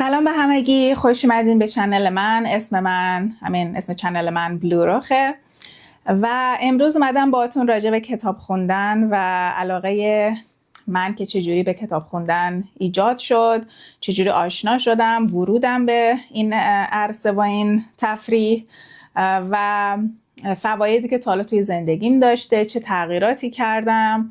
سلام به همگی، خوش اومدین به چنل من. اسم چنل من بلوروخه و امروز اومدم باهاتون راجع به کتاب خوندن و علاقه من که چجوری به کتاب خوندن ایجاد شد، چجوری آشنا شدم، ورودم به این عرصه و این تفریح و فوایدی که تا حالا توی زندگیم داشته، چه تغییراتی کردم،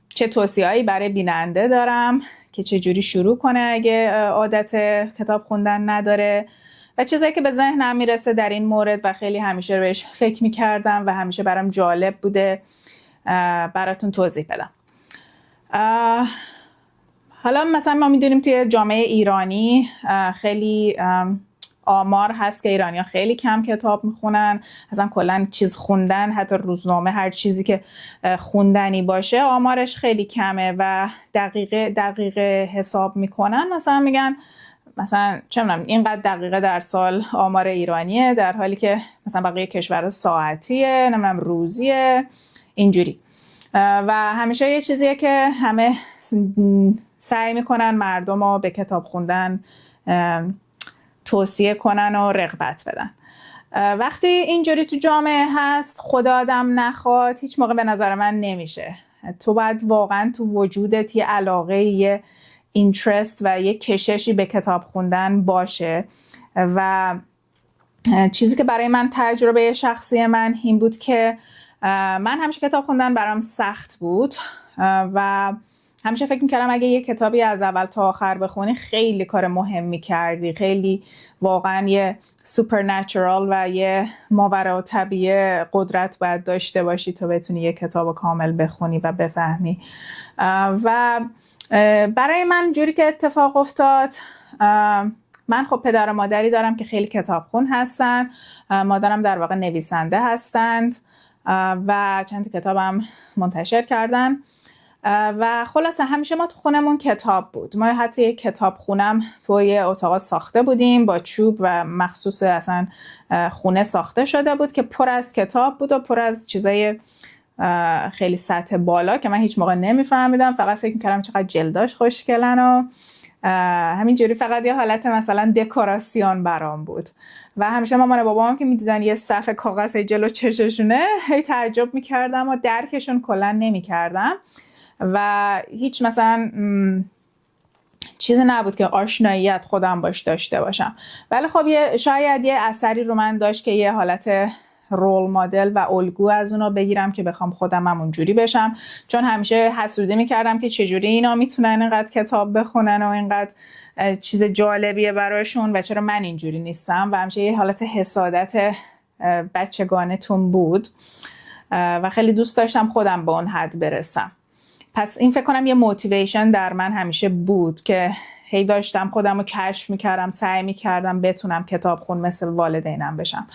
چه توصیه‌هایی برای بیننده دارم که چجوری شروع کنه اگه عادت کتاب خوندن نداره و چیزایی که به ذهنم میرسه در این مورد و خیلی همیشه روش فکر میکردم و همیشه برام جالب بوده براتون توضیح بدم. حالا مثلا ما میدونیم توی جامعه ایرانی خیلی آمار هست که ایرانی‌ها خیلی کم کتاب میخونن، اصلا کلا چیز خوندن، حتی روزنامه، هر چیزی که خوندنی باشه آمارش خیلی کمه و دقیقه حساب میکنن، مثلا میگن مثلا چه میدونم اینقدر دقیقه در سال آمار ایرانیه، در حالی که مثلا بقیه کشورها ساعتیه، نمیدونم روزیه، اینجوری. و همیشه یه چیزیه که همه سعی میکنن مردم رو به کتاب خوندن توصیه کنن و رغبت بدن. وقتی اینجوری تو جامعه هست، خدا آدم نخواد، هیچ موقع به نظر من نمیشه. تو باید واقعا تو وجودت یه علاقه، یه اینترست و یه کششی به کتاب خوندن باشه. و چیزی که برای من تجربه شخصی من این بود که من همیشه کتاب خوندن برام سخت بود و همیشه فکر میکردم اگه یه کتابی از اول تا آخر بخونی خیلی کار مهمی کردی، خیلی واقعا یه سوپرنچرال و یه ماورالطبیعه قدرت باید داشته باشی تا بتونی یه کتاب کامل بخونی و بفهمی. و برای من جوری که اتفاق افتاد، من خب پدر و مادری دارم که خیلی کتابخون هستن. مادرم در واقع نویسنده هستند و چند کتابم منتشر کردن و خلاصه همیشه ما تو خونمون کتاب بود. ما حتی یک کتاب خونم توی اتاق ساخته بودیم با چوب و مخصوص اصلا خونه ساخته شده بود که پر از کتاب بود و پر از چیزای خیلی سطح بالا که من هیچ موقع نمیفهمیدم، فقط فکر میکردم چقدر جلداش خوشگلن و همینجوری فقط یه حالت مثلا دکوراسیون برام بود. و همیشه مامان و بابام که میدیدن یه صفحه کاغذ جلو چششونه هی تعجب میکردم و درکشون کلا نمیکردم و هیچ مثلا چیزی نبود که آشناییت خودم باش داشته باشم. ولی خب شاید یه اثری رو من داشت که یه حالت رول مدل و الگو از اونو بگیرم که بخوام خودم هم اونجوری بشم، چون همیشه حسودی میکردم که چجوری اینا میتونن اینقدر کتاب بخونن و اینقدر چیز جالبیه براشون و چرا من اینجوری نیستم، و همیشه یه حالت حسادت بچگانه‌تون بود و خیلی دوست داشتم خودم به اون حد برسم. پس این فکر کنم یه موتیویشن در من همیشه بود که هی داشتم خودم رو کشف میکردم، سعی میکردم بتونم کتاب خون مثل والدینم بشم.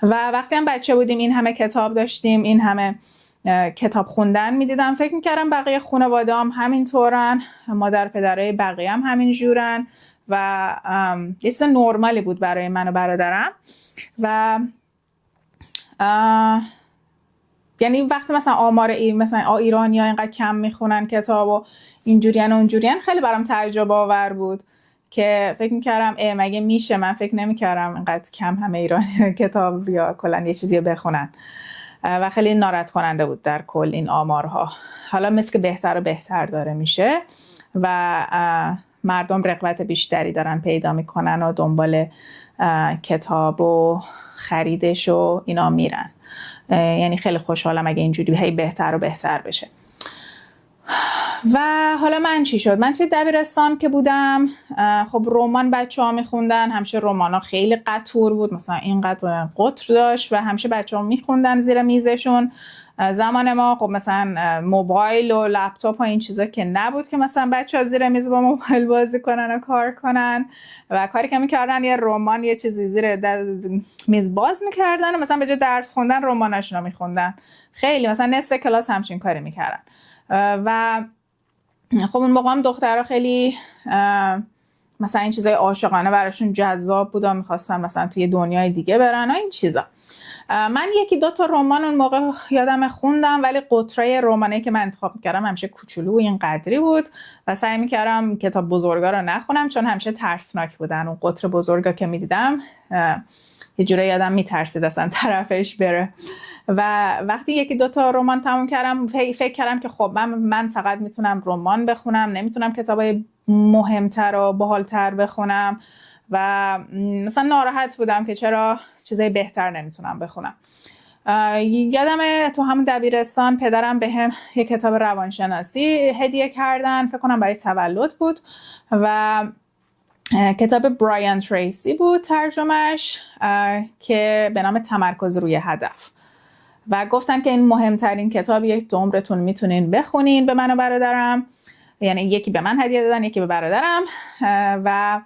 و وقتی هم بچه بودیم این همه کتاب داشتیم، این همه کتاب خوندن میدیدم، فکر میکردم بقیه خانواده هم همینطورن، مادر پدرای بقیه هم همین جورن و یه چیز نرمالی بود برای من و برادرم. و یعنی وقتی مثلا آمار مثلا ایرانی‌ها اینقدر کم میخونن کتاب و اینجوریان و اونجوریان، خیلی برام تعجب آور بود که فکر میکردم مگه میشه، من فکر نمیکردم اینقدر کم همه ایرانی کتاب یا کلا یه چیزی بخونن و خیلی ناراحت کننده بود در کل این آمارها. حالا مثل که بهتر و بهتر داره میشه و مردم رغبت بیشتری دارن پیدا میکنن و دنبال کتاب و خریدش و اینا میرن. یعنی خیلی خوشحالم اگه اینجوری هی بهتر و بهتر بشه. و حالا من چی شد؟ من توی دبیرستان که بودم خب رمان بچه ها میخوندن، همیشه رمان ها خیلی قطور بود، مثلا اینقدر قطر داشت و همیشه بچه ها میخوندن زیر میزشون. زمان ما خب مثلا موبایل و لپتاپ و این چیزا که نبود که مثلا بچه ها زیر میز با موبایل بازی کنن و کار کنن، و کاری که میکردن یه رمان یه چیزی زیر میز باز میکردن و مثلا به جای درس خوندن رماناشون رو میخوندن. خیلی مثلا نصف کلاس همچین کاری میکردن و خب اون موقع هم دخترها خیلی مثلا این چیزای عاشقانه براشون جذاب بود و میخواستن مثلا توی دنیای دیگه برن و این چیزا. من یکی دو تا رمان اون موقع یادم خوندم، ولی قطره رمانه که من انتخاب میکردم همیشه کوچولو این قدری بود و سعی میکردم کتاب بزرگا رو نخونم چون همیشه ترسناک بودن. اون قطر بزرگا که میدیدم یه جوره یادم میترسید اصلا طرفش بره. و وقتی یکی دو تا رمان تموم کردم فکر کردم که خب من فقط میتونم رمان بخونم، نمیتونم کتابای مهمتر و باحالتر بخونم و مثلا ناراحت بودم که چرا چیزای بهتر نمیتونم بخونم. یادمه تو همون دبیرستان پدرم بهم یه کتاب روانشناسی هدیه کردن، فکر کنم برای تولد بود و کتاب برایان تریسی بود ترجمهش که به نام تمرکز روی هدف و گفتن که این مهمترین کتابیه که عمرتون میتونین بخونین به من و برادرم. یعنی یکی به من هدیه دادن یکی به برادرم و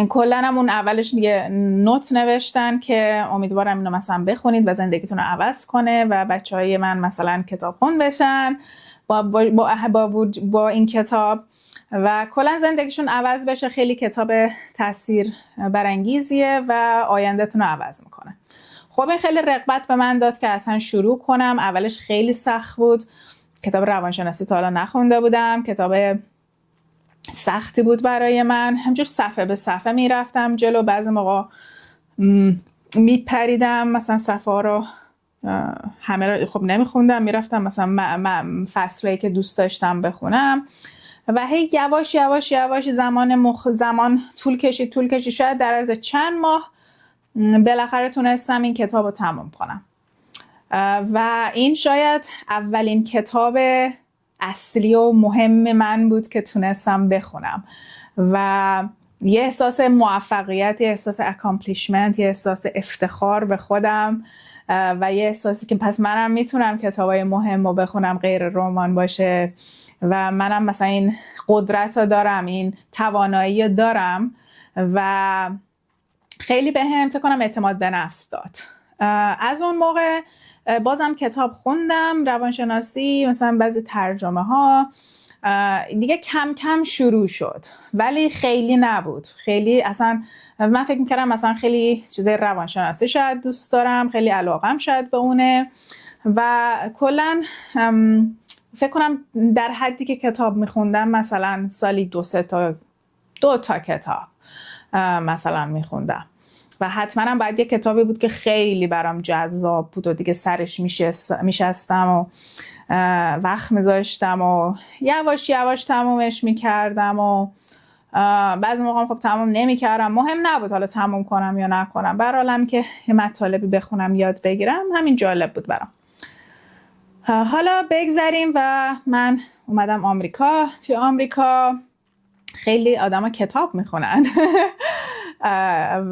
کلن هم اون اولش دیگه نوت نوشتن که امیدوارم اینو مثلا بخونید و زندگیتون رو عوض کنه و بچهای من مثلا کتاب خون بشن با این کتاب و کلا زندگیشون عوض بشه. خیلی کتاب تاثیر برانگیزیه و آیندهتون رو عوض میکنه. خب این خیلی رغبت به من داد که اصلا شروع کنم. اولش خیلی سخت بود، کتاب روانشناسی تا حالا نخونده بودم، کتاب سختی بود برای من. همجور صفحه به صفحه میرفتم جلو، بعضی موقع میپریدم مثلا صفحه رو همه رو خب نمیخوندم، میرفتم مثلا فصلایی که دوست داشتم بخونم و هی یواش یواش یواش زمان طول کشید شاید در عرض چند ماه بالاخره تونستم این کتاب رو تمام کنم و این شاید اولین کتاب اصلی و مهم من بود که تونستم بخونم و یه احساس موفقیت، یه احساس اکامپلیشمنت، یه احساس افتخار به خودم و یه احساسی که پس منم میتونم کتابای مهم رو بخونم غیر رمان باشه و منم مثلا این قدرت رو دارم، این توانایی رو دارم و خیلی به هم فکر کنم اعتماد به نفس داد. از اون موقع بازم کتاب خوندم روانشناسی، مثلا بعضی ترجمه ها دیگه کم کم شروع شد ولی خیلی نبود. خیلی اصلا من فکر میکردم مثلا خیلی چیزای روانشناسی شاید دوست دارم، خیلی علاقم شاید به اونه و کلا فکر کنم در حدی که کتاب میخوندم مثلا سالی 2 تا کتاب مثلا میخوندم و حتما هم باید یه کتابی بود که خیلی برام جذاب بود و دیگه سرش میشستم و وقت میذاشتم و یواش یواش تمومش میکردم و بعضی موقع خب تموم نمیکردم. مهم نبود حالا تموم کنم یا نکنم، برحالم که یه مطالبی بخونم یاد بگیرم همین جالب بود برام. حالا بگذریم و من اومدم آمریکا. توی آمریکا خیلی آدم ها کتاب میخونن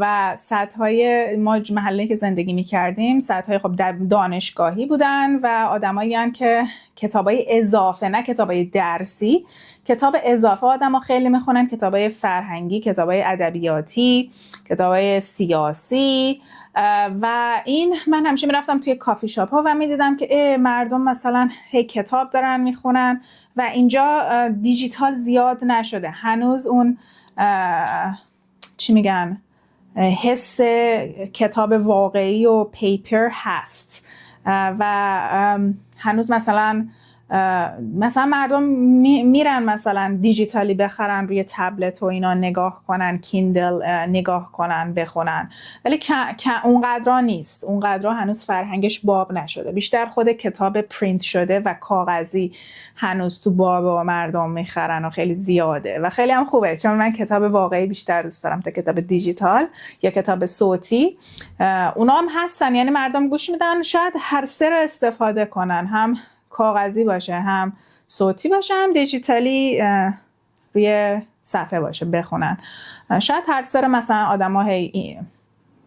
و سطح‌های ما محله که زندگی میکردیم سطح‌های خب دانشگاهی بودن و آدمایی هستن که کتابای اضافه، نه کتابای درسی، کتاب اضافه آدما خیلی میخونن، کتابای فرهنگی، کتابای ادبیاتی، کتابای سیاسی و این من همیشه میرفتم توی کافی شاپ ها و میدیدم که مردم مثلا هی کتاب دارن میخونن و اینجا دیجیتال زیاد نشده هنوز. اون چی میگن حس کتاب واقعی و پیپر هست و هنوز مثلا مردم میرن مثلا دیجیتالی بخرن روی تبلت و اینا نگاه کنن، کیندل نگاه کنن بخونن، ولی اونقدر نیست، اونقدر هنوز فرهنگش باب نشده. بیشتر خود کتاب پرینت شده و کاغذی هنوز تو باب و مردم میخرن و خیلی زیاده و خیلی هم خوبه، چون من کتاب واقعی بیشتر دوست دارم تا کتاب دیجیتال یا کتاب صوتی. اونا هم هستن، یعنی مردم گوش میدن، شاید هر سه رو استفاده کنن، هم کاغذی باشه، هم صوتی باشه، هم دیجیتالی روی صفحه باشه بخونن. شاید هر سر مثلا آدم ها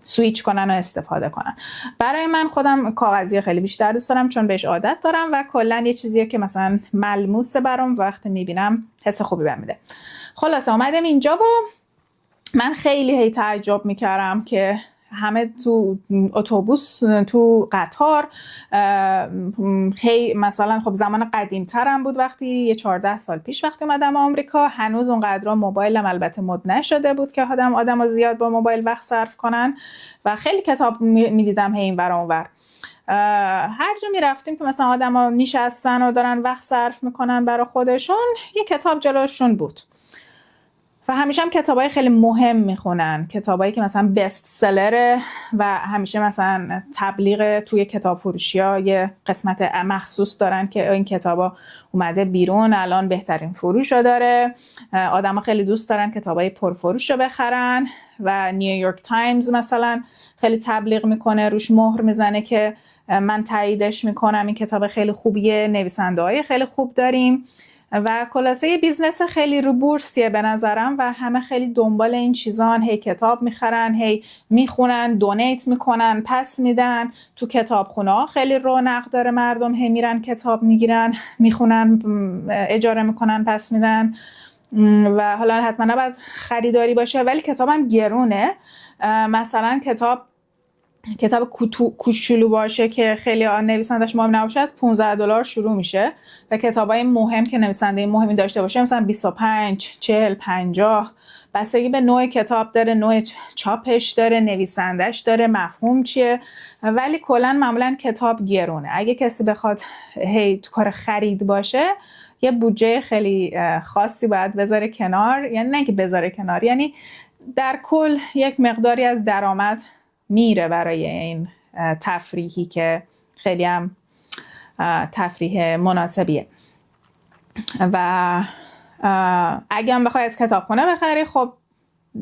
سویچ کنن و استفاده کنن. برای من خودم کاغذی خیلی بیشتر دوست دارم چون بهش عادت دارم و کلا یه چیزیه که مثلا ملموسه برام، وقتی میبینم حس خوبی بهم میده. خلاصه اومدم اینجا و من خیلی تعجب میکردم که همه تو اتوبوس، تو قطار. مثلا خب زمان قدیم ترم بود، وقتی یه 14 سال پیش وقتی اومدم آمریکا، هنوز اونقدر موبایلم البته مد نشده بود که آدم زیاد با موبایل وقت صرف کنن و خیلی کتاب میدیدم این ور اون ور. هر جا میرفتیم که مثلا آدم ها نشستن و دارن وقت صرف میکنن برای خودشون، یه کتاب جلوشون بود و همیشه هم کتابای خیلی مهم میخونن، کتابایی که مثلا بست سلره و همیشه مثلا تبلیغ توی کتاب فروشی ها یه قسمت مخصوص دارن که این کتابا اومده بیرون، الان بهترین فروش رو داره، آدم ها خیلی دوست دارن کتابای پرفروش رو بخرن و نیویورک تایمز مثلا خیلی تبلیغ میکنه، روش مهر میزنه که من تاییدش میکنم، این کتاب خیلی خوبیه، نویسنده های خیلی خوب داریم و خلاصه یه بیزنس خیلی رو بورسیه به نظرم و همه خیلی دنبال این چیزان، هی کتاب میخرن، هی میخونن، دونیت میکنن، پس میدن. تو کتابخونه ها خیلی رونق داره، مردم هی میرن کتاب میگیرن، میخونن، اجاره میکنن، پس میدن و حالا حتما نباید خریداری باشه ولی کتابم گرونه. مثلا کتاب کوچولو باشه که خیلی نویسندش مهم نباشه از $15 شروع میشه و کتابای مهم که نویسنده مهمی داشته باشه مثلا 25 40 50 بستگی به نوع کتاب داره، نوع چاپش داره، نویسندش داره، مفهوم چیه، ولی کلا معمولا کتاب گرونه. اگه کسی بخواد تو کار خرید باشه یه بودجه خیلی خاصی باید بذاره کنار، یعنی نه که بذاره کنار، یعنی در کل یک مقداری از درآمد میره برای این تفریحی که خیلی هم تفریح مناسبیه. و اگه هم بخوای از کتابخونه بخری خب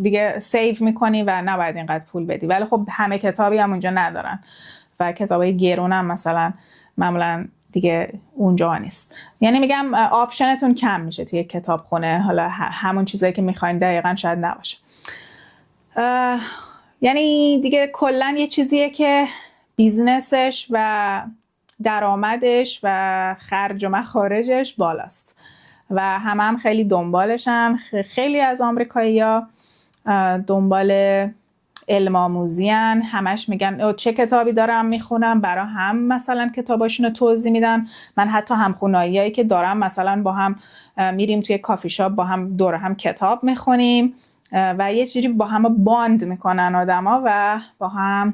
دیگه سیو میکنی و نباید اینقدر پول بدی، ولی خب همه کتابی هم اونجا ندارن و کتابای گرون هم مثلا معمولا دیگه اونجا نیست. یعنی میگم آپشنتون کم میشه توی کتابخونه، حالا همون چیزایی که میخواین دقیقا شاید نباشه. یعنی دیگه کلن یه چیزیه که بیزنسش و درآمدش و خرج و مخارجش بالاست و هم خیلی دنبالشن. خیلی از آمریکایی‌ها دنبال علم آموزی‌ان، همش میگن چه کتابی دارم میخونم، برای هم مثلا کتاباشون رو توضیح میدن. من حتی همخوناییایی که دارم مثلا با هم میریم توی کافی شاپ، با هم دور هم کتاب میخونیم و یه جوری با هم باند میکنن آدما و با هم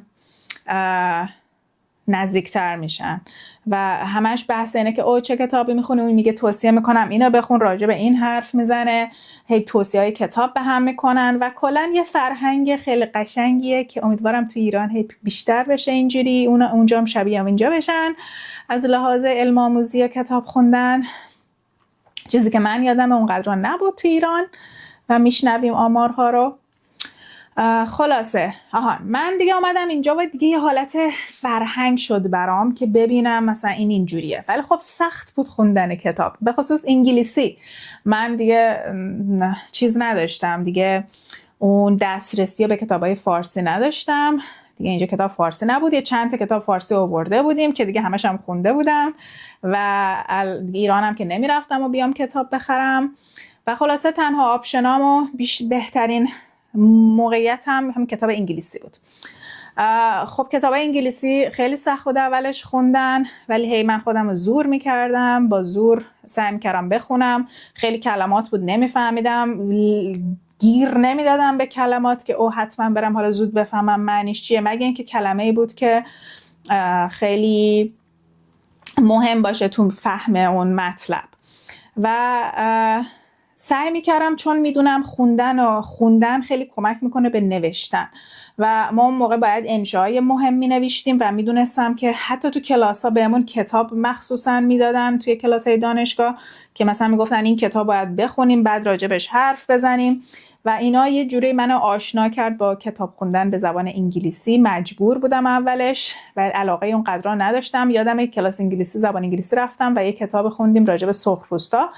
نزدیکتر میشن و همش بحث اینه که چه کتابی میخونی، اون میگه توصیه میکنم اینو بخون، راجع به این حرف میزنه، هی توصیه های کتاب به هم میکنن و کلا یه فرهنگ خیلی قشنگیه که امیدوارم تو ایران هی بیشتر بشه اینجوری، اونجا هم شبیه هم اینجا بشن از لحاظ علم آموزی و کتاب خوندن، چیزی که من یادم اونقدر نبود تو ایران و میشنویم آمارها رو. خلاصه من دیگه اومدم اینجا و دیگه یه حالت فرهنگ شد برام که ببینم مثلا این اینجوریه، ولی خب سخت بود خوندن کتاب، به خصوص انگلیسی. من دیگه چیز نداشتم دیگه، اون دسترسی به کتابای فارسی نداشتم دیگه، اینجا کتاب فارسی نبود، یه چند تا کتاب فارسی آورده بودیم که دیگه همش هم خونده بودم و ایرانم که نمیرفتم و بیام کتاب بخرم و خلاصه تنها آپشنام و بهترین موقعیت هم کتاب انگلیسی بود. خب کتاب انگلیسی خیلی سخت بود اولش خوندن، ولی هی من خودم رو زور میکردم، با زور سعی میکردم بخونم. خیلی کلمات بود نمیفهمیدم، گیر نمیدادم به کلمات که حتما برم حالا زود بفهمم معنیش چیه، مگه اینکه کلمه‌ای بود که خیلی مهم باشه تو فهم اون مطلب. و سعی میکردم چون میدونم خوندن خیلی کمک میکنه به نوشتن و ما اون موقع باید انشاءای مهم مینوشتیم و میدونستم که حتی تو کلاس ها بهمون کتاب مخصوصا میدادن توی کلاس های دانشگاه که مثلا میگفتن این کتاب باید بخونیم بعد راجبش حرف بزنیم و اینا یه جوری منو آشنا کرد با کتاب خوندن به زبان انگلیسی. مجبور بودم اولش و علاقه اون قدرا نداشتم. یادم یک کلاس انگلیسی، زبان انگلیسی رفتم و یه کتاب خوندیم راجب سرخپوستا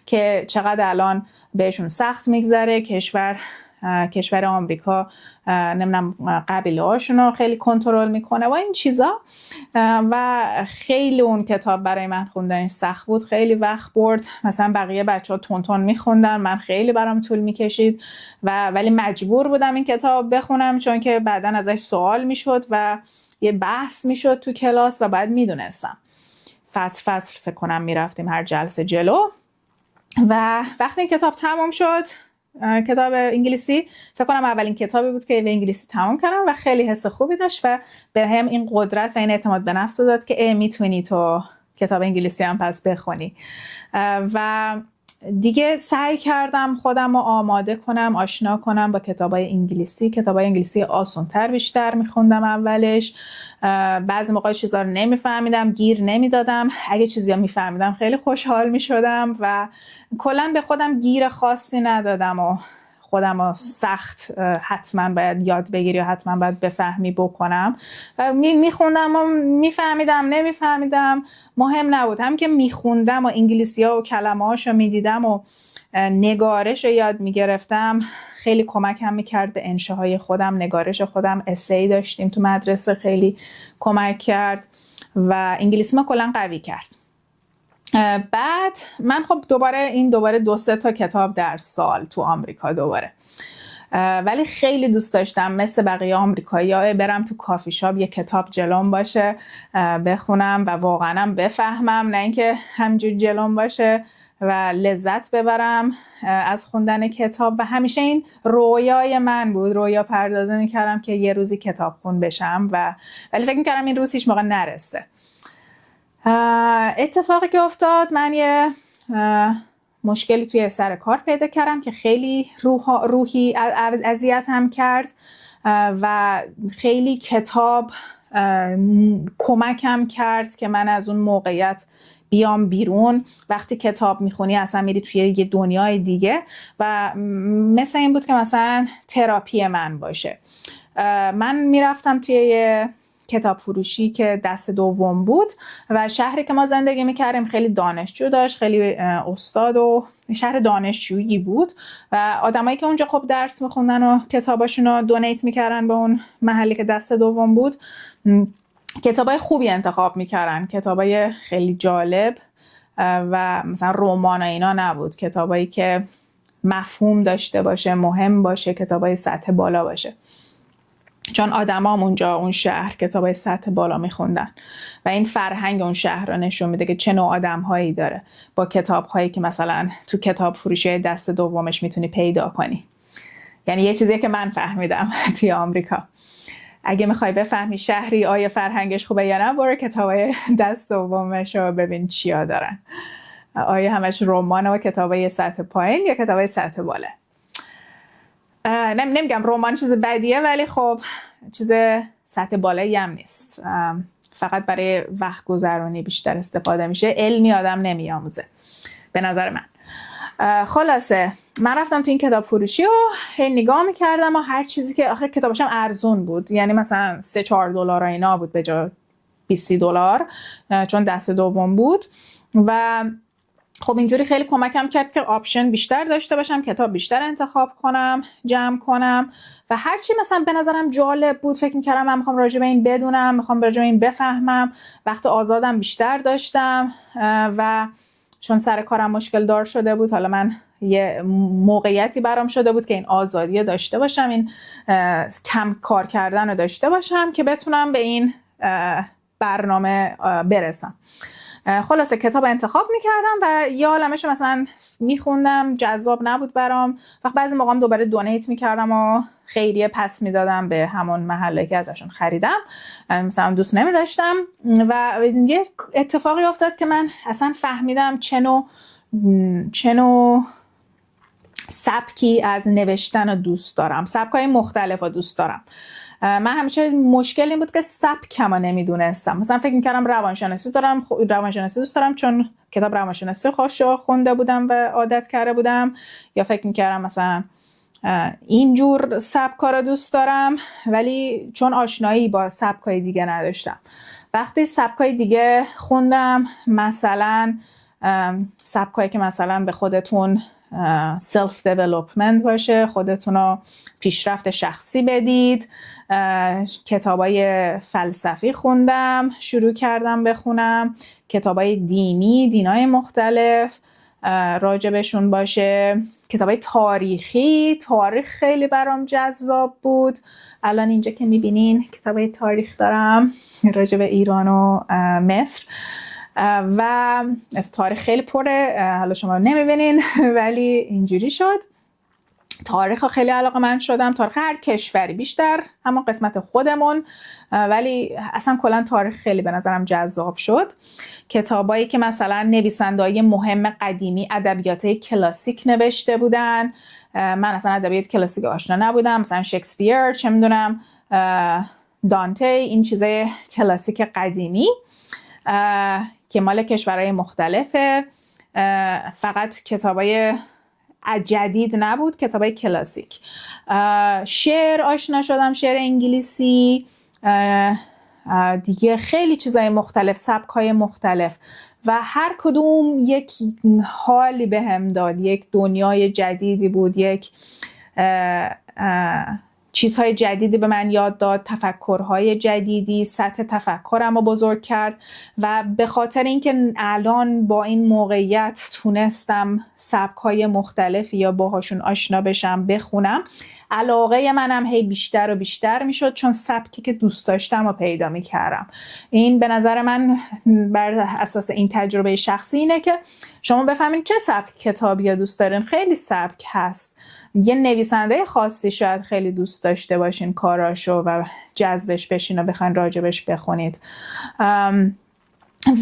که چقدر الان بهشون سخت میگذره، کشور کشور آمریکا نمیدونم قبیله هاشون رو خیلی کنترل میکنه و این چیزا. و خیلی اون کتاب برای من خوندنش سخت بود، خیلی وقت برد. مثلا بقیه بچه ها تون میخوندن، من خیلی برام طول میکشید ولی مجبور بودم این کتاب بخونم، چون که بعدا ازش سوال میشد و یه بحث میشد تو کلاس و بعد میدونستم. فصل فکر کنم میرفتیم هر جلسه جلو. و وقتی این کتاب تمام شد، کتاب انگلیسی، فکر کنم اولین کتابی بود که به انگلیسی تمام کردم و خیلی حس خوبی داشت و به هم این قدرت و این اعتماد به نفس داد که میتونی تو کتاب انگلیسی هم پس بخونی. و دیگه سعی کردم خودم رو آماده کنم، آشنا کنم با کتابای انگلیسی آسان‌تر بیشتر میخوندم اولش. بعضی موقع چیزا رو نمیفهمیدم، گیر نمیدادم. اگه چیزی رو میفهمیدم خیلی خوشحال میشدم و کلا به خودم گیر خاصی ندادم و خودم رو سخت حتما باید یاد بگیری و حتما باید بفهمی بکنم. میخوندم و میفهمیدم، نمیفهمیدم مهم نبود. هم که میخوندم و انگلیسی ها و کلمه هاشو میدیدم و نگارش رو یاد میگرفتم، خیلی کمکم میکرد به انشاهای خودم. نگارش خودم اسی داشتیم تو مدرسه، خیلی کمک کرد و انگلیسی ما کلا قوی کرد. بعد من خب دوباره 2-3 تا کتاب در سال تو آمریکا دوباره، ولی خیلی دوست داشتم مثل بقیه آمریکایی‌ها برم تو کافی شاپ یه کتاب جلوم باشه بخونم و واقعا بفهمم، نه اینکه همجور جلوم باشه و لذت ببرم از خوندن کتاب. و همیشه این رویای من بود، رویا پردازی میکردم که یه روزی کتاب خون بشم ولی فکر میکردم این روز هیچ موقع نرسه. اتفاقی که افتاد، من یه مشکلی توی سر کار پیدا کردم که خیلی روحی اذیت هم کرد و خیلی کتاب کمکم کرد که من از اون موقعیت بیام بیرون. وقتی کتاب میخونی اصلا میری توی یه دنیای دیگه و مثل این بود که مثلا تراپی من باشه. من میرفتم توی یه کتاب فروشی که دست دوم بود و شهری که ما زندگی میکردیم خیلی دانشجو داشت، خیلی استاد و شهر دانشجویی بود و آدمایی که اونجا خب درس میخوندن و کتاباشون رو دونیت میکردن به اون محلی که دست دوم بود، کتابای خوبی انتخاب میکردن، کتابای خیلی جالب و مثلا رمان و اینا نبود، کتابایی که مفهوم داشته باشه، مهم باشه، کتابای سطح بالا باشه. چون آدمام اونجا اون شهر کتابای سطح بالا میخوندن و این فرهنگ اون شهر رو نشون میده که چه نوع آدم‌هایی داره با کتاب‌هایی که مثلا تو کتاب فروشی دست دومش میتونی پیدا کنی. یعنی یه چیزی که من فهمیدم توی آمریکا، اگه میخوای بفهمی شهری آیا فرهنگش خوبه یا نه، برو کتابای دست دومش رو ببین چیا دارن، آیا همش رمان و کتابای سطح پایین یا کتابای سطح بالا. نمیگم رمان چیز بدیه، ولی خب چیز سطح بالایی هم نیست، فقط برای وقت گذرانی بیشتر استفاده میشه، علمی آدم نمیآموزه به نظر من. خلاصه من رفتم تو این کتاب فروشی و نگاه میکردم و هر چیزی که آخر کتابش هم ارزون بود، یعنی مثلا $3-4 اینا بود به جای $20 چون دست دوم بود و خب اینجوری خیلی کمکم کرد که آپشن بیشتر داشته باشم، کتاب بیشتر انتخاب کنم، جمع کنم و هرچی مثلا به نظرم جالب بود فکر میکردم من میخوام راجع به این بدونم، میخوام راجع به این بفهمم. وقت آزادم بیشتر داشتم و چون سر کارم مشکل دار شده بود، حالا من یه موقعیتی برام شده بود که این آزادی داشته باشم، این کم کار کردن رو داشته باشم که بتونم به این برنامه برسم. خلاصه کتاب انتخاب میکردم و یه عالمش مثلا میخوندم، جذاب نبود برام، وقت بعضی موقع هم دوباره دونیت میکردم و خیریه پس میدادم به همون محله که ازشون خریدم، مثلا دوست نمیداشتم. و یه اتفاقی افتاد که من اصلا فهمیدم چه نوع سبکی از نوشتن رو دوست دارم، سبکای مختلف رو دوست دارم. من همیشه مشکل این بود که سبکم رو نمیدونستم. مثلا فکر میکردم روانشناسی دوست دارم چون کتاب روانشناسی خوش خونده بودم و عادت کرده بودم، یا فکر میکردم مثلا اینجور سبکا رو دوست دارم ولی چون آشنایی با سبکای دیگه نداشتم. وقتی سبکای دیگه خوندم، مثلا سبکایی که مثلا به خودتون سلف دیولپمنت باشه، خودتون رو پیشرفت شخصی بدید. کتابای فلسفی خوندم، شروع کردم بخونم، کتابای دینای مختلف راجبشون باشه، کتابای تاریخی، تاریخ خیلی برام جذاب بود. الان اینجا که میبینین کتابای تاریخ دارم راجب ایران و مصر و تاریخ خیلی پره، حالا شما نمیبینین ولی اینجوری شد. تاریخ خیلی علاقه من شدم، تاریخ هر کشوری، بیشتر همون قسمت خودمون، ولی اصلا کلا تاریخ خیلی به نظرم جذاب شد. کتابایی که مثلا نویسنده‌های مهم قدیمی ادبیات کلاسیک نوشته بودن، من اصلا ادبیات کلاسیک آشنا نبودم، مثلا شکسپیر، چه میدونم دانته، این چیزای کلاسیک قدیمی که مال کشورهای مختلفه، فقط کتابای جدید نبود، کتابای کلاسیک. شعر آشنا شدم، شعر انگلیسی، دیگه خیلی چیزای مختلف، سبک‌های مختلف و هر کدوم یک حالی بهم داد، یک دنیای جدیدی بود، یک چیزهای جدیدی به من یاد داد، تفکرهای جدیدی، سطح تفکرم رو بزرگ کرد و به خاطر اینکه الان با این موقعیت تونستم سبکهای مختلفی یا باهاشون آشنا بشم، بخونم، علاقه منم هی بیشتر و بیشتر میشد، چون سبکی که دوست داشتم و پیدا میکردم. این به نظر من بر اساس این تجربه شخصی اینه که شما بفهمین چه سبک کتابی دوست دارین. خیلی سبک هست، یه نویسنده خاصی شاید خیلی دوست داشته باشین کاراشو و جذبش بشین و بخواین راجبش بخونید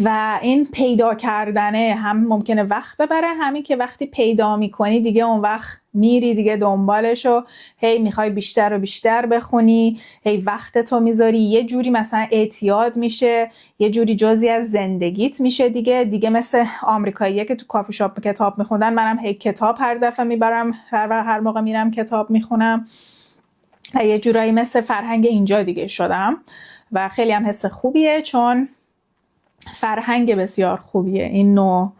و این پیدا کردنه هم ممکنه وقت ببره، همین که وقتی پیدا میکنی دیگه اون وقت میری دیگه دنبالشو، هی میخوای بیشتر و بیشتر بخونی، هی وقتتو میذاری، یه جوری مثلا اعتیاد میشه، یه جوری جزئی از زندگیت میشه دیگه مثل آمریکاییه که تو کافی شاپ کتاب میخوندن، منم هی کتاب هر دفعه میبرم، هر موقع میرم کتاب میخونم و یه جورایی مثل فرهنگ اینجا دیگه شدم و خیلی هم حس خوبیه، چون فرهنگ بسیار خوبیه این نوع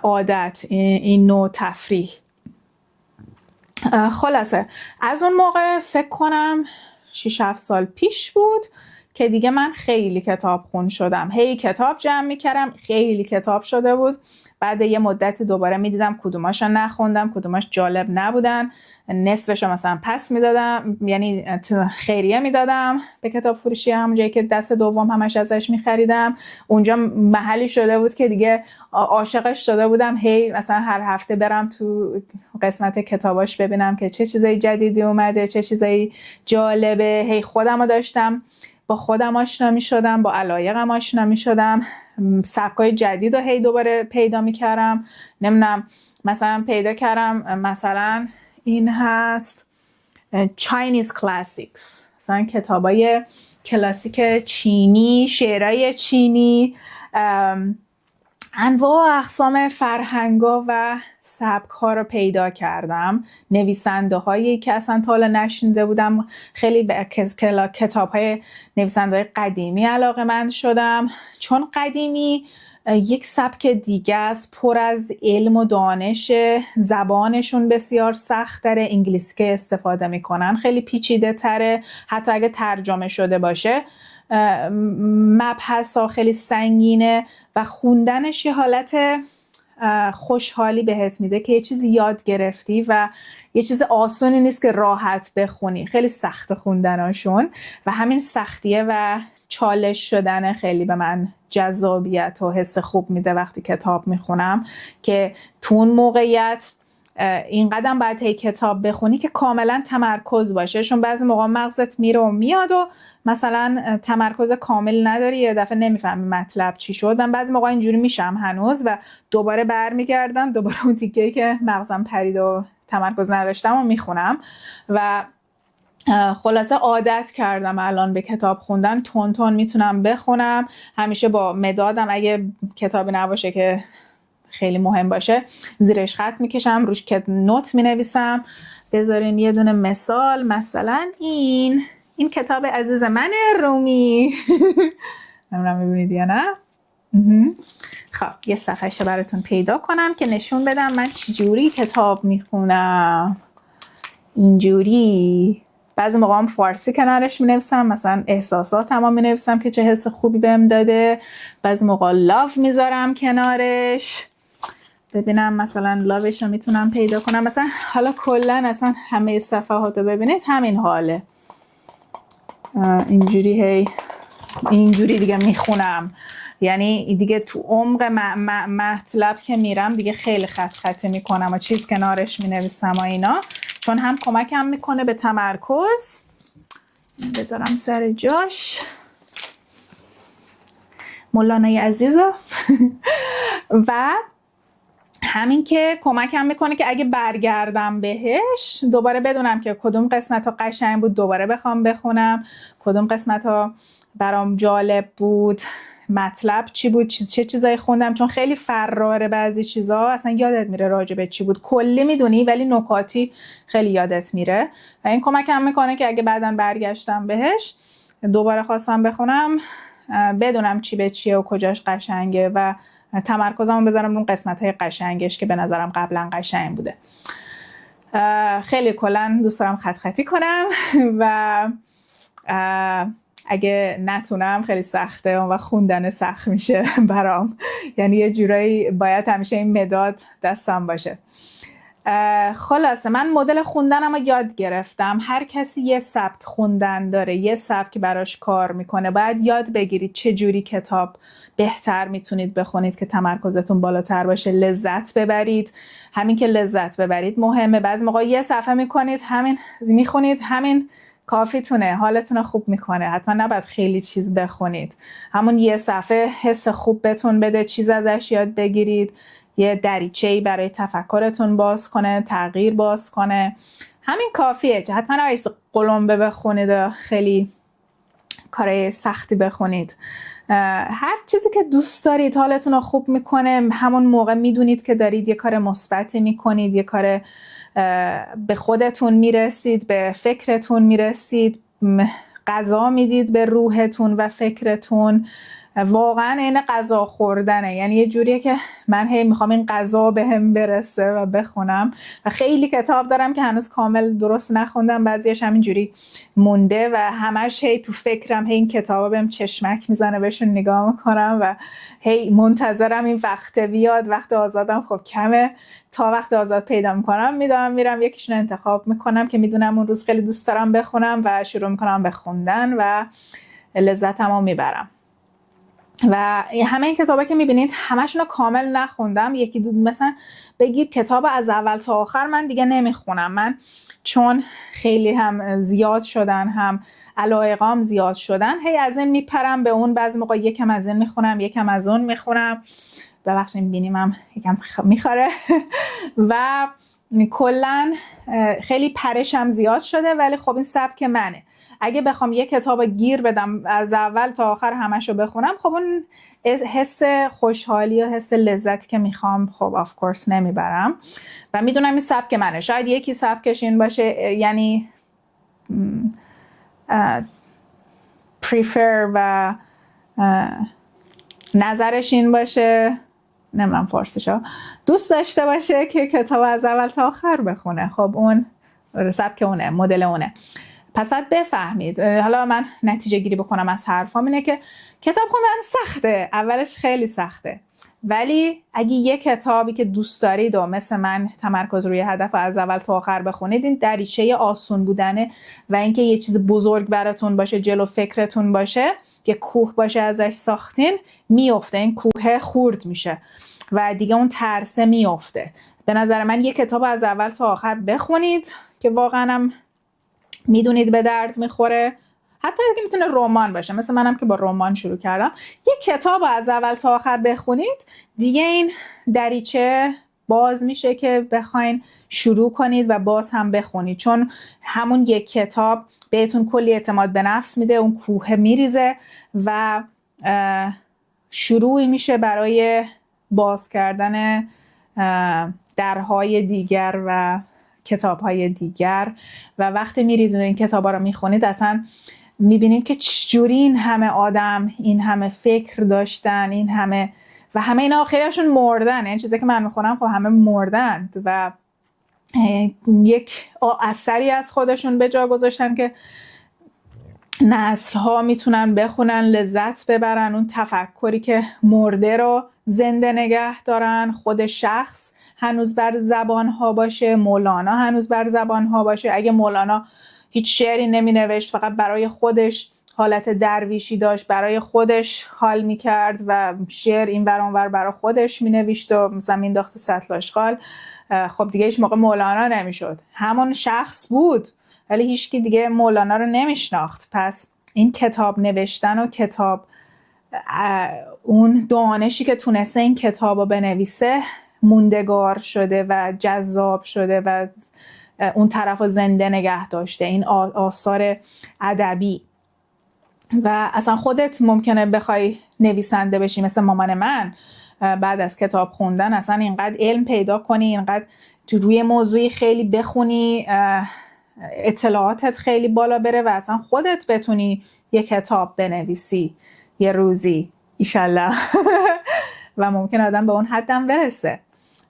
عادت، این نوع تفریح. خلاصه از اون موقع فکر کنم 6-7 سال پیش بود که دیگه من خیلی کتاب خون شدم، هی کتاب جمع میکردم، خیلی کتاب شده بود. بعد یه مدت دوباره میدیدم کدوماشو نخوندم، کدوماش جالب نبودن، نصفشو مثلا پس میدادم، یعنی خیریه میدادم به کتاب فروشی، همون جایی که دست دوم همش ازش میخریدم. اونجا محلی شده بود که دیگه عاشقش شده بودم، هی مثلا هر هفته برم تو قسمت کتاباش ببینم که چه چیزای جدیدی اومده، چه چیزای جالبه. هی خودمو داشتم با خودم آشنا می شدم، با علایقم آشنا می شدم، سبکای جدید رو هی دوباره پیدا می کردم. نمیدونم مثلا پیدا کردم، مثلا این هست Chinese Classics، مثلا کتابای کلاسیک چینی، شعرهای چینی، انواع و اقسام فرهنگا و سبک ها رو پیدا کردم، نویسنده هایی که اصلا تا حالا نشنیده بودم. خیلی به کتاب های نویسنده های قدیمی علاقه‌مند شدم، چون قدیمی یک سبک دیگه است، پر از علم و دانش، زبانشون بسیار سخت تره، انگلیسی که استفاده میکنن خیلی پیچیده تره، حتی اگه ترجمه شده باشه مبحث ها خیلی سنگینه و خوندنش یه حالت خوشحالی بهت میده که یه چیزی یاد گرفتی و یه چیز آسونی نیست که راحت بخونی، خیلی سخت خوندناشون و همین سختیه و چالش شدن خیلی به من جذابیت و حس خوب میده وقتی کتاب میخونم، که تو اون موقعیت این قدم باید هی کتاب بخونی که کاملا تمرکز باشه، چون بعضی موقع مغزت میره و میاد و مثلا تمرکز کامل نداری، یه دفعه نمیفهمی مطلب چی شد. من بعضی موقع اینجوری میشم هنوز و دوباره برمیگردم، دوباره اون تیکه‌ای که مغزم پرید و تمرکز نداشتم و میخونم و خلاصه عادت کردم الان به کتاب خوندن، تون تون میتونم بخونم، همیشه با مدادم، اگه کتابی نباشه که خیلی مهم باشه زیرش خط میکشم، روش نوت مینویسم. بذارین یه دونه مثال، مثلا این کتاب عزیز من رومی نمیدونم میبینید یا نه، خب یه صفحه براتون پیدا کنم که نشون بدم من چجوری کتاب میخونم. اینجوری بعضی موقع هم فارسی کنارش می‌نویسم، مثلا احساساتم هم می‌نویسم که چه حس خوبی بهم داده. بعضی موقع لاو میذارم کنارش، ببینم مثلا لاوش رو میتونم پیدا کنم. مثلا حالا کلا اصلا همه صفحات رو ببینید همین حاله، اینجوری هی اینجوری دیگه میخونم. یعنی دیگه تو عمق مطلب که میرم دیگه خیلی خط میکنم و چیز کنارش مینویسم و اینا، چون هم کمکم میکنه به تمرکز. بذارم سر جاش مولانای عزیزو و همین که کمکم میکنه که اگه برگردم بهش دوباره بدونم که کدوم قسمت ها قشنگ بود، دوباره بخوام بخونم، کدوم قسمت ها برام جالب بود، مطلب چی بود، چه چیزایی خوندم، چون خیلی فراره بعضی چیزا اصلا یادت میره راجع به چی بود. کلی میدونی ولی نکاتی خیلی یادت میره و این کمکم میکنه که اگه بعداً برگشتم بهش دوباره خواستم بخونم بدونم چی به چیه و کجاش قشنگه و تمرکزمو بذارم اون قسمت‌های قشنگش که به نظرم قبلا قشنگ بوده. خیلی کلا دوست دارم خطی کنم و اگه نتونم خیلی سخته و خوندن سخت میشه برام، یعنی یه جورایی باید همیشه این مداد دستم باشه. خلاصه من مدل خوندنم رو یاد گرفتم. هر کسی یه سبک خوندن داره، یه سبک براش کار میکنه. باید یاد بگیرید چه جوری کتاب بهتر میتونید بخونید که تمرکزتون بالاتر باشه، لذت ببرید. همین که لذت ببرید مهمه. بعضی موقع یه صفحه میخونید همین کافیتونه، حالتون خوب میکنه. حتما نباید خیلی چیز بخونید، همون یه صفحه حس خوب بهتون بده، چیز ازش یاد بگیرید، یه دریچه‌ای برای تفکرتون باز کنه، تغییر باز کنه. همین کافیه. حتما نباید قلمبه بخونید، خیلی کار سختی بخونید. هر چیزی که دوست دارید حالتون رو خوب میکنه، همون موقع میدونید که دارید یه کار مثبتی میکنید، یه کار به خودتون میرسید، به فکرتون میرسید، غذا میدید به روحتون و فکرتون. واقعا این غذا خوردنه، یعنی یه جوریه که من هی میخوام این غذا بهم برسه و بخونم و خیلی کتاب دارم که هنوز کامل درست نخوندم، بعضیش همینجوری مونده و همش هی تو فکرم، هی این کتابا بهم چشمک میزنه، بهشون نگاه میکنم و هی منتظرم این وقت بیاد. وقت آزادم خب کمه، تا وقت آزاد پیدا میکنم میرم یکیشون انتخاب میکنم که میدونم اون روز خیلی دوست دارم بخونم و شروع میکنم به خوندن و لذتمو میبرم. و همه این کتابا که میبینید همشون رو کامل نخوندم. یکی دو مثلا بگیر کتاب از اول تا آخر من دیگه نمیخونم، من چون خیلی هم زیاد شدن، هم علایقام زیاد شدن، هی از این میپرم به اون. بعضی موقع یکم از این میخونم، یکم از اون میخونم، ببخشید بینیمم یکم میخوره و کلا خیلی پرشم زیاد شده. ولی خب این سبک منه. اگه بخوام یه کتاب گیر بدم از اول تا آخر همشو بخونم، خب اون حس خوشحالی و حس لذتی که میخوام خب آف کورس نمیبرم و میدونم این سبک منه. شاید یکی سبکش این باشه، یعنی prefer و نظرش این باشه، نمیدونم فارسیشو، دوست داشته باشه که کتاب از اول تا آخر بخونه. خب اون سبک اونه، مدل اونه. پس باید بفهمید. حالا من نتیجه گیری بکنم از حرفام اینه که کتاب خوندن سخته، اولش خیلی سخته، ولی اگه یه کتابی که دوست دارید و مثل من تمرکز روی هدف از اول تا آخر بخونید، این دریچه آسون بودنه و اینکه یه چیز بزرگ براتون باشه، جلو فکرتون باشه، یه کوه باشه ازش ساختین، میفته. این کوه خورد میشه و دیگه اون ترسه میفته. به نظر من یه کتاب از اول تا آخر بخونید که واقعا هم میدونید به درد میخوره. حتی اگه میتونه رمان باشه، مثل منم که با رمان شروع کردم، یه کتاب از اول تا آخر بخونید، دیگه این دریچه باز میشه که بخواین شروع کنید و باز هم بخونید، چون همون یک کتاب بهتون کلی اعتماد به نفس میده، اون کوه میریزه و شروعی میشه برای باز کردن درهای دیگر و کتاب‌های دیگر. و وقتی میرید این کتابا رو میخونید، اصلا میبینید که چجوری این همه آدم این همه فکر داشتن، این همه و همه اینا خیلیشون مردن. این چیزی که من میخونم خب همه مردند و یک اثری از خودشون به جا گذاشتن که نسل ها میتونن بخونن، لذت ببرن. اون تفکری که مرده رو زنده نگه دارن، خود شخص هنوز بر زبان ها باشه، مولانا هنوز بر زبان ها باشه. اگه مولانا هیچ شعری نمی نوشت، فقط برای خودش حالت درویشی داشت، برای خودش حال می کرد و شعر این ور اون ور برای خودش می نوشت و مثلا مینداخت تو سطل آشغال، خب دیگه هیچ موقع مولانا نمی شد. همون شخص بود ولی هیچکی دیگه مولانا رو نمیشناخت. پس این کتاب نوشتن و کتاب، اون دانشی که تونسته این کتاب رو بنویسه موندگار شده و جذاب شده و اون طرف رو زنده نگه داشته، این آثار ادبی. و اصلا خودت ممکنه بخوای نویسنده بشی مثل مامان من، بعد از کتاب خوندن اصلا اینقدر علم پیدا کنی، اینقدر تو روی موضوعی خیلی بخونی، اطلاعاتت خیلی بالا بره و اصلا خودت بتونی یه کتاب بنویسی یه روزی ایشالله. و ممکن آدم به اون حدم برسه.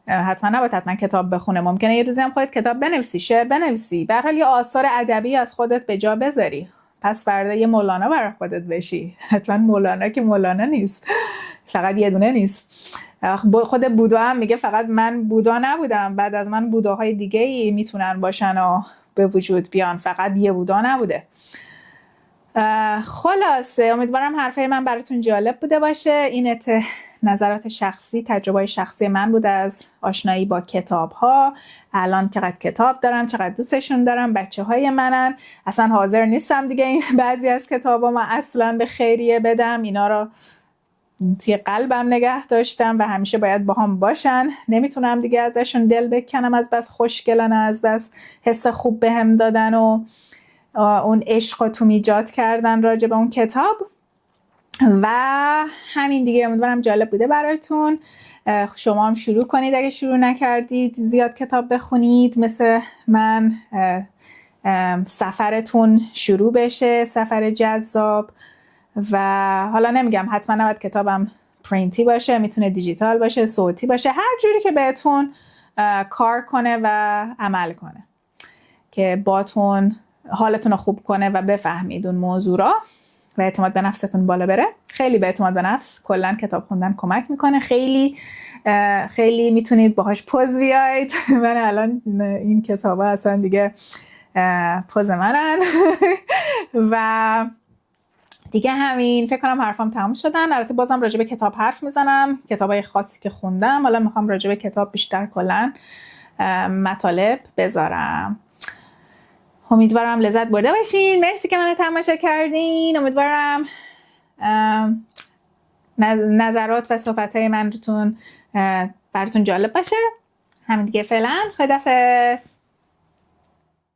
حتما نباید حتما کتاب بخونه، ممکنه یه روزی هم خودت کتاب بنویسی، شعر بنویسی، به هر حال یه آثار ادبی از خودت به جا بذاری. پس فردا یه مولانا برای خودت بشی. حتما مولانا که مولانا نیست، فقط یه دونه نیست. خود بودا هم میگه فقط من بودا نبودم، بعد از من بوداهای دیگه‌ای میتونن باشن و به وجود بیان، فقط یه بودا نبوده. خلاصه امیدوارم حرفای من براتون جالب بوده باشه. این نظرات شخصی، تجربه شخصی من بوده از آشنایی با کتاب ها. الان چقدر کتاب دارم، چقدر دوستشون دارم، بچه های منن. اصلا حاضر نیستم دیگه این بعضی از کتاب ها من اصلا به خیریه بدم، اینا رو توی قلبم نگه داشتم و همیشه باید با هم باشن. نمیتونم دیگه ازشون دل بکنم، از بس خوشگلن، از بس حس خوب بهم دادن و اون عشق رو تو ایجاد کردن راجع به اون کتاب. و همین دیگه. امیدوارم جالب بوده براتون. شما هم شروع کنید اگه شروع نکردید زیاد کتاب بخونید، مثل من سفرتون شروع بشه، سفر جذاب. و حالا نمیگم حتما نباید کتابم پرینتی باشه، میتونه دیجیتال باشه، صوتی باشه، هر جوری که بهتون کار کنه و عمل کنه که باتون حالتون رو خوب کنه و بفهمید اون موضوع را و اعتماد به نفستون بالا بره. خیلی به اعتماد به نفس کلا کتاب خوندن کمک میکنه، خیلی خیلی میتونید باهاش پوز بیاید. من الان این کتابا اصلا دیگه پوز منن. و دیگه همین، فکر کنم حرفام تموم شدن. البته بازم راجع به کتاب حرف میزنم، کتابای خاصی که خوندم. حالا میخوام راجع به کتاب بیشتر کلا مطالب بذارم. امیدوارم لذت برده باشین. مرسی که منو تماشا کردین. امیدوارم نظرات و صحبت‌های من براتون جالب باشه. همین دیگه، فعلا خداحافظ.